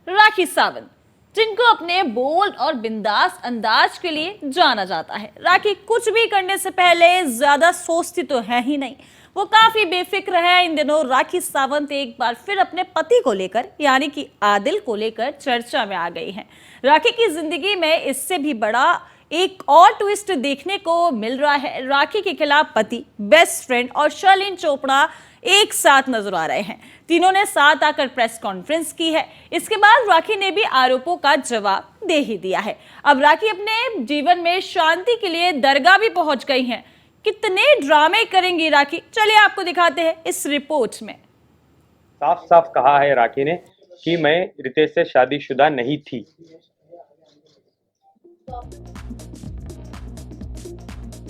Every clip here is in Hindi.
राखी सावंत, जिनको अपने बोल्ड और बिंदास अंदाज के लिए जाना जाता है। राखी कुछ भी करने से पहले ज्यादा सोचती तो है ही नहीं, वो काफी बेफिक्र है। इन दिनों राखी सावंत एक बार फिर अपने पति को लेकर यानी कि आदिल को लेकर चर्चा में आ गई हैं। राखी की जिंदगी में इससे भी बड़ा एक और ट्विस्ट देखने को मिल रहा है। राखी के खिलाफ पति, बेस्ट फ्रेंड और शर्लिन चोपड़ा एक साथ नजर आ रहे हैं। तीनों ने साथ आकर प्रेस कॉन्फ्रेंस की है। इसके बाद राखी ने भी आरोपों का जवाब दे ही दिया है। अब राखी अपने जीवन में शांति के लिए दरगाह भी पहुंच गई हैं। कितने ड्रामे करेंगी राखी, चलिए आपको दिखाते हैं इस रिपोर्ट में। साफ साफ कहा है राखी ने कि मैं रितेश से शादीशुदा नहीं थी।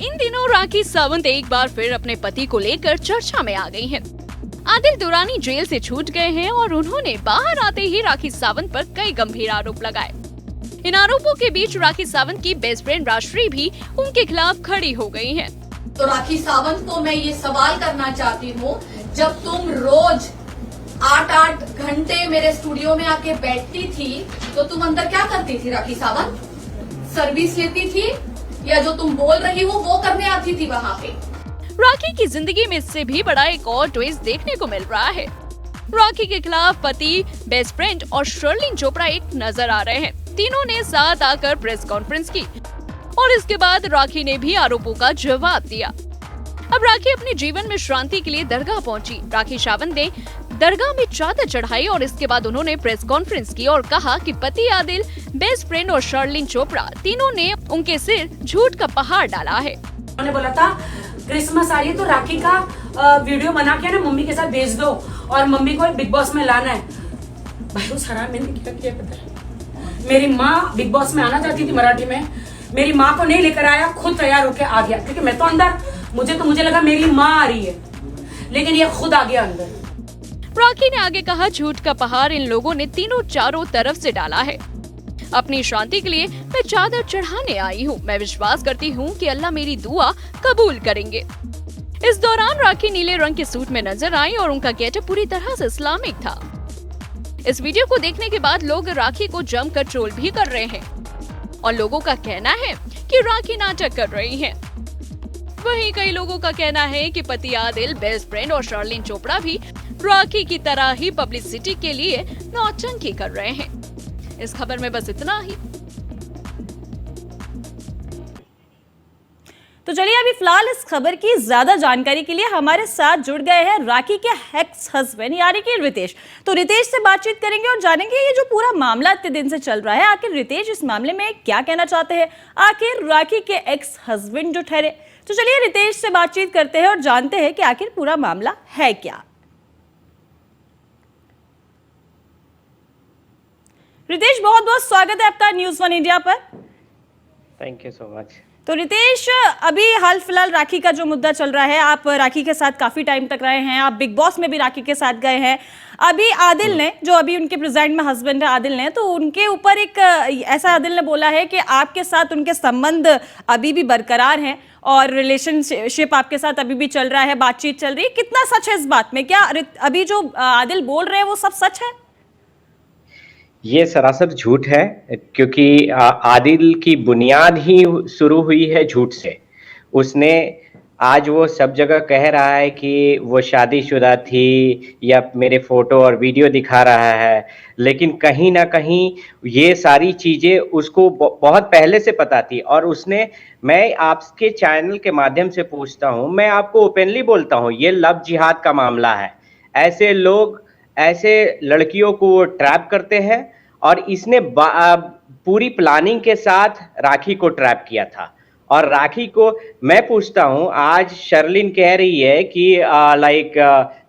इन दिनों राखी सावंत एक बार फिर अपने पति को लेकर चर्चा में आ गई हैं। आदिल दुरानी जेल से छूट गए हैं और उन्होंने बाहर आते ही राखी सावंत पर कई गंभीर आरोप लगाए। इन आरोपों के बीच राखी सावंत की बेस्ट फ्रेंड राजश्री भी उनके खिलाफ खड़ी हो गई हैं। तो राखी सावंत को मैं ये सवाल करना चाहती हूँ, जब तुम रोज 8-8 घंटे मेरे स्टूडियो में आके बैठती थी तो तुम अंदर क्या करती थी राखी सावंत? सर्विस लेती थी या जो तुम बोल रही हो वो करने आती थी वहाँ पे? राखी की जिंदगी में इससे भी बड़ा एक और ट्विस्ट देखने को मिल रहा है। राखी के खिलाफ पति, बेस्ट फ्रेंड और शर्लिन चोपड़ा एक नजर आ रहे हैं। तीनों ने साथ आकर प्रेस कॉन्फ्रेंस की और इसके बाद राखी ने भी आरोपों का जवाब दिया। अब राखी अपने जीवन में शांति के लिए दरगाह पहुंची। राखी सावंत ने दरगाह में चादर चढ़ाई और इसके बाद उन्होंने प्रेस कॉन्फ्रेंस की और कहा कि पति आदिल, बेस्ट फ्रेंड और शर्लिन चोपड़ा तीनों ने उनके सिर झूठ का पहाड़ डाला है। उन्होंने बोला था क्रिसमस आ रही है तो राखी का वीडियो बना के ना मम्मी के साथ भेज दो और मम्मी को बिग बॉस में लाना है। भाई उस हराम मैंने क्या किया पता है? मेरी माँ बिग बॉस में आना चाहती थी मराठी में, मेरी माँ को नहीं लेकर आया, खुद तैयार होके आ गया क्योंकि मैं तो अंदर, मुझे लगा मेरी माँ आ रही है, लेकिन ये खुद आ गया अंदर। राखी ने आगे कहा, झूठ का पहाड़ इन लोगों ने तीनों चारों तरफ से डाला है। अपनी शांति के लिए मैं चादर चढ़ाने आई हूँ। मैं विश्वास करती हूँ कि अल्लाह मेरी दुआ कबूल करेंगे। इस दौरान राखी नीले रंग के सूट में नजर आई और उनका गेटअप पूरी तरह से इस्लामिक था। इस वीडियो को देखने के बाद लोग राखी को जमकर ट्रोल भी कर रहे हैं और लोगों का कहना है कि राखी नाटक कर रही है। वहीं कई लोगों का कहना है कि पति आदिल, बेस्ट फ्रेंड और शर्लिन चोपड़ा भी राखी की तरह ही पब्लिसिटी के लिए नौटंकी कर रहे हैं। इस खबर में बस इतना ही। तो चलिए अभी फिलहाल इस खबर की ज्यादा जानकारी के लिए हमारे साथ जुड़ गए हैं राखी के एक्स हस्बैंड यानी कि रितेश। तो रितेश से बातचीत करेंगे और जानेंगे ये जो पूरा मामला इतने दिन से चल रहा है, आखिर रितेश इस मामले में क्या कहना चाहते हैं, आखिर राखी के एक्स हस्बैंड जो ठहरे। तो चलिए रितेश से बातचीत करते हैं और जानते हैं कि आखिर पूरा मामला है क्या। रितेश, बहुत बहुत स्वागत है आपका न्यूज़ 1 इंडिया पर। Thank you so much. तो रितेश, अभी हाल फिलहाल राखी का जो मुद्दा चल रहा है, आप राखी के साथ काफी टाइम तक रहे हैं, आप बिग बॉस में भी राखी के साथ गए हैं। अभी आदिल ने, जो अभी उनके प्रेजेंट में हस्बैंड है आदिल ने, तो उनके ऊपर एक ऐसा आदिल ने बोला है कि आपके साथ उनके संबंध अभी भी बरकरार हैं और रिलेशनशिप आपके साथ अभी भी चल रहा है, बातचीत चल रही है। कितना सच है इस बात में? क्या अभी जो आदिल बोल रहे हैं वो सब सच है? ये सरासर झूठ है क्योंकि आदिल की बुनियाद ही शुरू हुई है झूठ से। उसने आज वो सब जगह कह रहा है कि वो शादीशुदा थी या मेरे फोटो और वीडियो दिखा रहा है, लेकिन कहीं ना कहीं ये सारी चीज़ें उसको बहुत पहले से पता थी। और उसने, मैं आपके चैनल के माध्यम से पूछता हूँ, मैं आपको ओपनली बोलता हूँ, ये लव जिहाद का मामला है। ऐसे लोग ऐसे लड़कियों को ट्रैप करते हैं और इसने पूरी प्लानिंग के साथ राखी को ट्रैप किया था। और राखी को मैं पूछता हूं, आज शर्लिन कह रही है कि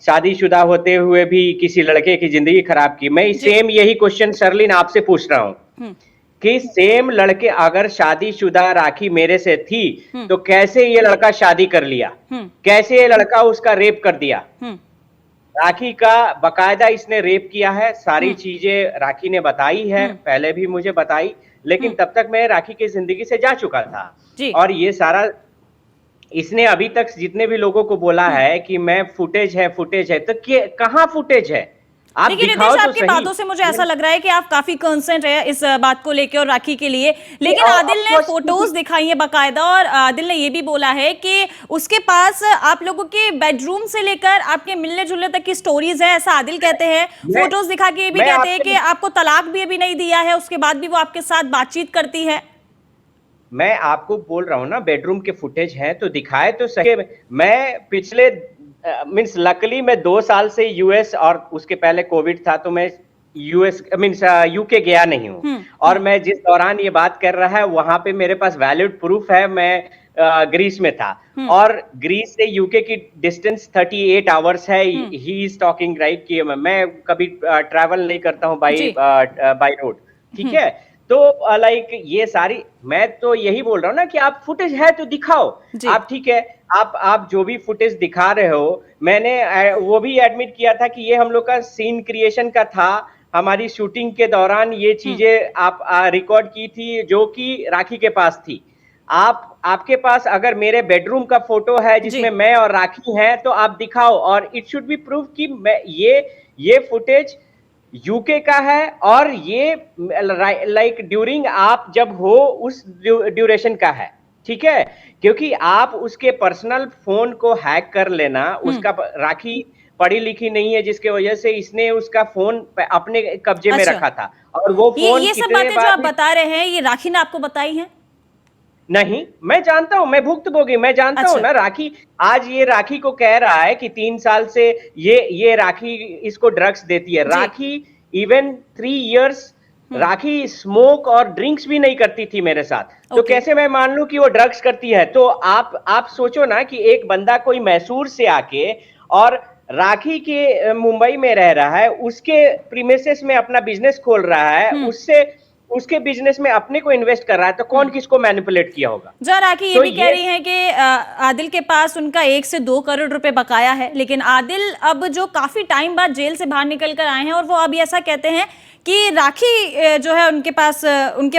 शादीशुदा होते हुए भी किसी लड़के की जिंदगी खराब की। मैं सेम यही क्वेश्चन शर्लिन आपसे पूछ रहा हूं कि सेम लड़के अगर शादीशुदा राखी मेरे से थी तो कैसे ये लड़का शादी कर लिया, कैसे ये लड़का उसका रेप कर दिया। राखी का बकायदा इसने रेप किया है, सारी चीजें राखी ने बताई है, पहले भी मुझे बताई, लेकिन तब तक मैं राखी की जिंदगी से जा चुका था। और ये सारा इसने अभी तक जितने भी लोगों को बोला है कि मैं फुटेज है, तो कहाँ फुटेज है? आप देखिए दिखाओ रितेश, तो आपकी सही। बातों से मुझे ऐसा लग रहा है कि आप काफी कंसर्न है इस बात को लेके और राखी के लिए, लेकिन और आदिल ने of course, फोटोज दिखाई है बाकायदा, और आदिल ने ये भी बोला है कि उसके पास आप लोगों के बेडरूम से लेकर आपके मिलने जुलने तक की स्टोरीज है, ऐसा आदिल कहते हैं। मैं- फोटोज दिखा के ये भी मैं कहते हैं आपसे- कि आपको तलाक भी अभी नहीं दिया है, उसके बाद भी वो आपके साथ बातचीत करती है। मैं आपको बोल रहा हूँ ना, बेडरूम के फुटेज हैं तो दिखाए तो सके। मैं पिछले मीन्स लकली मैं 2 साल से यूएस, और उसके पहले कोविड था तो मैं यूएस मीन्स यूके गया नहीं हूँ। और मैं जिस दौरान ये बात कर रहा है वहां पे मेरे पास वैलिड प्रूफ है, मैं ग्रीस में था। और ग्रीस से यूके की डिस्टेंस 38 आवर्स है। ही इज टॉकिंग राइट कि मैं कभी ट्रैवल नहीं करता हूँ बाई रोड, ठीक है। तो लाइक ये सारी, मैं तो यही बोल रहा हूँ ना कि आप फुटेज है तो दिखाओ। आप ठीक है, आप जो भी फुटेज दिखा रहे हो, मैंने वो भी एडमिट किया था कि ये हम लोग का सीन क्रिएशन का था। हमारी शूटिंग के दौरान ये चीजें आप रिकॉर्ड की थी जो कि राखी के पास थी। आपके पास अगर मेरे बेडरूम का फोटो है जिसमें मैं और राखी हैं तो आप दिखाओ, और इट शुड बी प्रूफ कि मैं ये फुटेज यूके का है, और ये लाइक ड्यूरिंग आप जब हो उस ड्यूरेशन का है, ठीक है। क्योंकि आप उसके पर्सनल फोन को हैक कर लेना, उसका राखी पढ़ी लिखी नहीं है जिसके वजह से इसने उसका फोन अपने कब्जे में रखा था। और वो फोन ये सब बातें जो आप बता रहे हैं, ये राखी ने आपको बताई हैं? नहीं, मैं जानता हूं, मैं भुक्तभोगी, मैं जानता हूं ना। राखी आज ये राखी को कह रहा है कि 3 साल से ये राखी इसको ड्रग्स देती है। राखी इवन 3 इयर्स राखी स्मोक और ड्रिंक्स भी नहीं करती थी मेरे साथ। तो कैसे मैं मान लूं कि वो ड्रग्स करती है? तो आप सोचो ना कि एक बंदा कोई मैसूर से आके और राखी के मुंबई में रह रहा है, उसके प्रीमिसेस में अपना बिजनेस खोल रहा है, उसके बिजनेस में अपने को इन्वेस्ट कर रहा है, तो कौन किसको मैनिपुलेट किया होगा? जो राखी ये भी कह रही है कि आदिल के पास उनका 1 से 2 करोड़ रुपए बकाया है, लेकिन आदिल अब जो काफी टाइम बाद जेल से बाहर निकल कर आए हैं, और वो अभी ऐसा कहते हैं कि राखी जो है उनके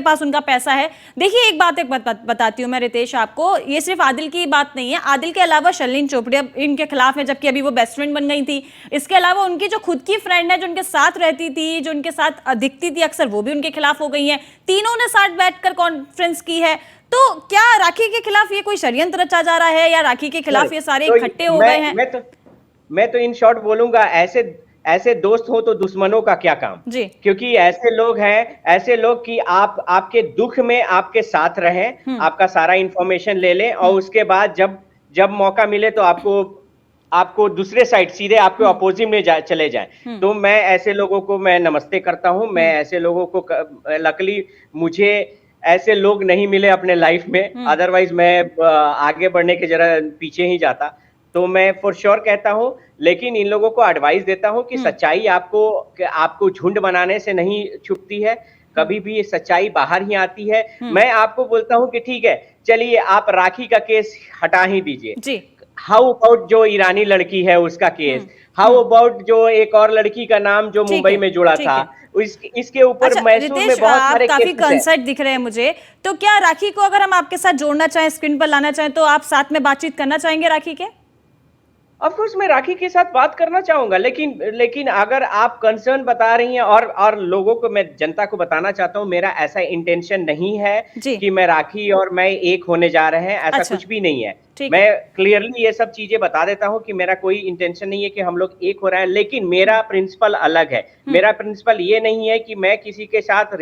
पास उनका पैसा है। देखिए एक बात बताती हूँ मैं रितेश आपको, ये सिर्फ आदिल की बात नहीं है, आदिल के अलावा शर्लिन चोपड़ी अब इनके खिलाफ है, जबकि अभी वो बेस्ट फ्रेंड बन गई थी। इसके अलावा उनकी जो खुद की फ्रेंड है, जो उनके साथ रहती थी, जो उनके साथ दिखती थी अक्सर, वो भी उनके खिलाफ हो गई है। तीनों ने साथ बैठकर कॉन्फ्रेंस की है। तो क्या राखी के खिलाफ ये कोई षड्यंत्र रचा जा रहा है, या राखी के खिलाफ ये सारे इकट्ठे हो गए हैं? मैं तो इन शॉर्ट बोलूंगा, ऐसे दोस्त हो तो दुश्मनों का क्या काम जी। क्योंकि ऐसे लोग हैं, ऐसे लोग कि आपके दुख में आपके साथ रहें, आपका सारा इंफॉर्मेशन ले लें, और उसके बाद जब मौका मिले तो आपको दूसरे साइड सीधे आपके अपोजिट में चले जाएं। तो मैं ऐसे लोगों को मैं नमस्ते करता हूं। मैं ऐसे लोगों को लकली मुझे ऐसे लोग नहीं मिले अपने लाइफ में, अदरवाइज मैं आगे बढ़ने के जरा पीछे ही जाता। तो मैं फॉर श्योर कहता हूं, लेकिन इन लोगों को एडवाइस देता हूं कि सच्चाई आपको झुंड बनाने से नहीं छुपती है, कभी भी ये सच्चाई बाहर ही आती है। मैं आपको बोलता हूं कि ठीक है, चलिए आप राखी का केस हटा ही दीजिए। हाउ अबाउट जो ईरानी लड़की है उसका केस, हाउ अबाउट जो एक और लड़की का नाम जो मुंबई में जुड़ा था, इसके ऊपर मैसूर में बहुत सारे काफी कंसर्न दिख रहे हैं मुझे। तो क्या राखी को अगर हम आपके साथ जोड़ना चाहें, स्क्रीन पर लाना चाहें, तो आप साथ में बातचीत करना चाहेंगे राखी के? ऑफ कोर्स मैं राखी के साथ बात करना चाहूंगा, लेकिन अगर आप कंसर्न बता रही हैं, और लोगों को, मैं जनता को बताना चाहता हूं, मेरा ऐसा इंटेंशन नहीं है कि मैं राखी और मैं एक होने जा रहे हैं, ऐसा कुछ भी नहीं है। मैं क्लियरली ये सब चीजें बता देता हूं कि मेरा कोई इंटेंशन नहीं है कि हम लोग एक हो रहे हैं, लेकिन मेरा प्रिंसिपल अलग है। मेरा प्रिंसिपल ये नहीं है कि मैं किसी के साथ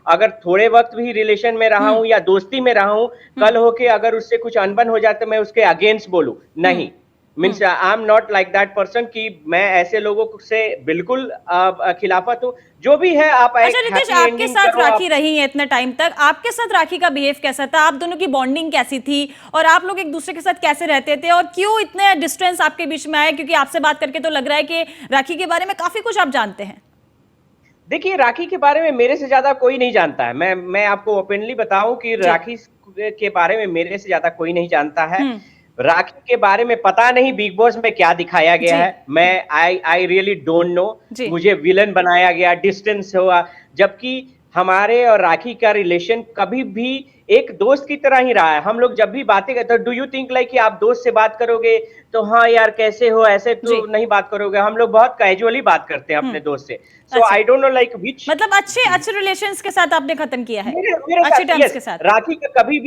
अगर थोड़े वक्त भी रिलेशन में रहा हूं या दोस्ती में रहा हूं, कल होके अगर उससे कुछ अनबन हो जाए तो मैं उसके अगेंस्ट बोलूं, नहीं। Means I am not like that person कि मैं ऐसे लोगों से बिल्कुल खिलाफत हूँ। जो भी है आप अच्छा रितेश, आपके साथ राखी रही है इतने टाइम तक, आपके साथ राखी का बिहेव कैसा था? आप दोनों की बॉन्डिंग कैसी थी, और आप लोग एक दूसरे के साथ कैसे रहते थे, और क्यों इतने डिस्टेंस आपके बीच में आए? क्योंकि आपसे बात करके तो लग रहा है कि राखी के बारे में काफी कुछ आप जानते हैं। देखिए, राखी के बारे में मेरे से ज्यादा कोई नहीं जानता है। मैं आपको ओपनली बताऊं कि राखी के बारे में मेरे से ज्यादा कोई नहीं जानता है। राखी के बारे में पता नहीं बिग बॉस में क्या दिखाया गया है, मैं आई रियली डोंट नो। मुझे विलन बनाया गया, डिस्टेंस हुआ, जबकि हमारे और राखी का रिलेशन कभी भी एक दोस्त की तरह ही रहा है। हम लोग जब भी बातें करते डू यू थिंक लाइक कि आप दोस्त से बात करोगे तो हाँ यार कैसे हो, ऐसे तो जी। नहीं बात करोगे। हम लोग बहुत कैजुअली बात करते हैं अपने दोस्त से। सो अच्छा। I don't know like which मतलब अच्छे रिलेशंस के साथ आपने खत्म किया है, मेरे अच्छे साथ, टर्म्स yes, के साथ। राखी का कभी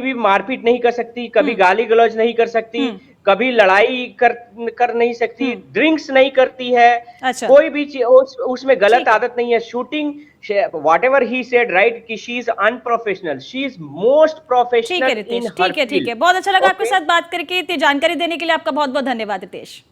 भी मारपीट नहीं कर सकती, कभी गाली गलौज नहीं कर सकती, कभी लड़ाई कर नहीं सकती, ड्रिंक्स नहीं करती है, अच्छा। कोई भी चीज उसमें गलत ठीक है। आदत नहीं है। Shooting whatever he said right कि she is unprofessional, she is most ठीक है professional रितेश, in her ठीक है, ठीक है। field. बहुत अच्छा लगा आपके Okay? साथ बात करके। इतनी जानकारी देने के लिए आपका बहुत बहुत धन्यवाद रितेश।